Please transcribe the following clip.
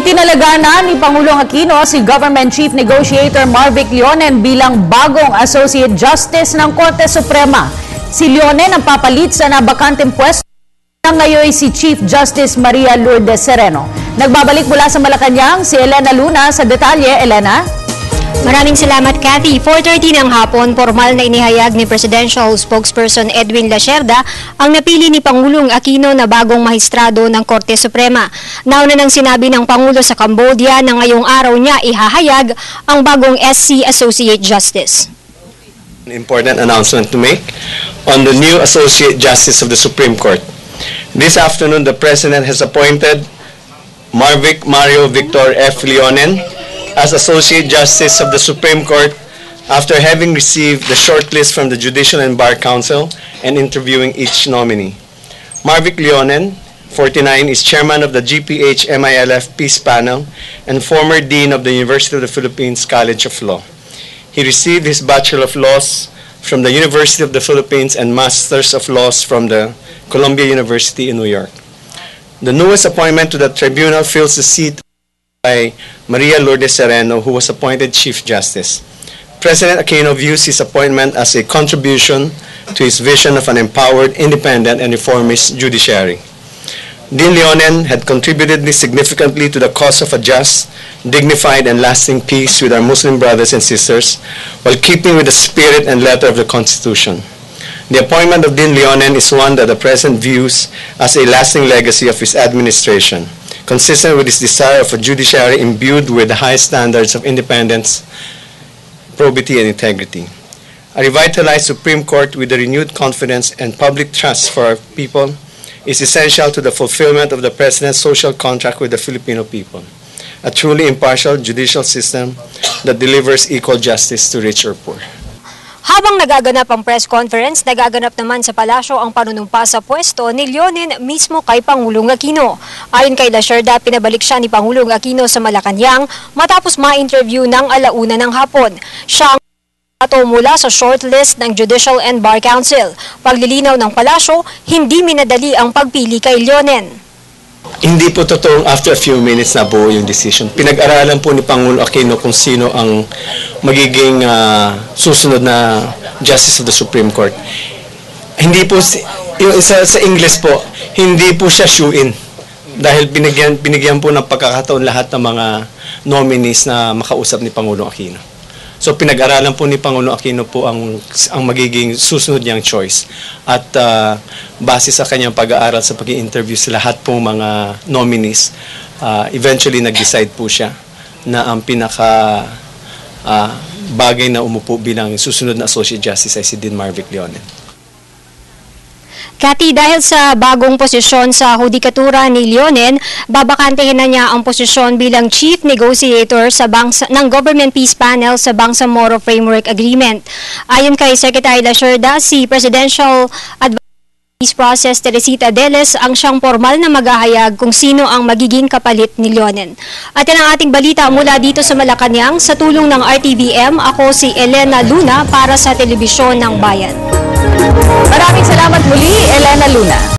Itinalaga na ni Pangulong Aquino si Government Chief Negotiator Marvic Leonen bilang bagong Associate Justice ng Korte Suprema. Si Leonen ang papalit sa nabakanteng pwesto na ngayon si Chief Justice Maria Lourdes Sereno. Nagbabalik mula sa Malacanang si Elena Luna sa detalye. Elena? Maraming salamat, Cathy. 4:30 ng hapon, formal na inihayag ni Presidential Spokesperson Edwin Lacerda ang napili ni Pangulong Aquino na bagong mahistrado ng Korte Suprema. Nauna nang sinabi ng Pangulo sa Cambodia na ngayong araw niya ihahayag ang bagong SC Associate Justice. An important announcement to make on the new Associate Justice of the Supreme Court. This afternoon, the President has appointed Marvic Mario Victor F. Leonen as Associate Justice of the Supreme Court after having received the shortlist from the Judicial and Bar Council and interviewing each nominee. Marvic Leonen, 49, is Chairman of the GPH-MILF Peace Panel and former Dean of the University of the Philippines College of Law. He received his Bachelor of Laws from the University of the Philippines and Masters of Laws from the Columbia University in New York. The newest appointment to the tribunal fills the seat by Maria Lourdes Sereno, who was appointed Chief Justice. President Aquino views his appointment as a contribution to his vision of an empowered, independent, and reformist judiciary. Dean Leonen had contributed significantly to the cause of a just, dignified, and lasting peace with our Muslim brothers and sisters, while keeping with the spirit and letter of the Constitution. The appointment of Dean Leonen is one that the President views as a lasting legacy of his administration, consistent with his desire of a judiciary imbued with the highest standards of independence, probity, and integrity. A revitalized Supreme Court with a renewed confidence and public trust for our people is essential to the fulfillment of the President's social contract with the Filipino people, a truly impartial judicial system that delivers equal justice to rich or poor. Habang nagaganap ang press conference, nagaganap naman sa palasyo ang panunumpa sa pwesto ni Leonen mismo kay Pangulong Aquino. Ayon kay Lacerda, pinabalik siya ni Pangulong Aquino sa Malacanang matapos ma-interview ng 1:00 ng hapon. Siya ang mula sa shortlist ng Judicial and Bar Council. Paglilinaw ng palasyo, hindi minadali ang pagpili kay Leonen. Hindi po totoong after a few minutes na buo yung decision. Pinag-aralan po ni Pangulo Aquino kung sino ang magiging susunod na Justice of the Supreme Court. Hindi po, yung sa English po, hindi po siya shoe-in. Dahil binigyan po ng pagkakataon lahat ng mga nominees na makausap ni Pangulong Aquino. So pinag-aralan po ni Pangulo Aquino po ang magiging susunod niyang choice. At base sa kanyang pag-aaral sa pag-i-interview sa lahat pong mga nominees, eventually nag-decide po siya na ang pinaka bagay na umupo bilang susunod na Associate Justice ay si Dean Marvic Leonen. Cathy, dahil sa bagong posisyon sa hudikatura ni Leonen, babakantehin na niya ang posisyon bilang Chief Negotiator ng Government Peace Panel sa Bangsamoro Framework Agreement. Ayon kay Secretary Lacerda, si Presidential Peace Process Teresita Deles ang siyang formal na maghahayag kung sino ang magiging kapalit ni Leonen. At yan ang ating balita mula dito sa Malacanang. Sa tulong ng RTVM, ako si Elena Luna para sa Telebisyon ng Bayan. Maraming salamat muli, Elena Luna.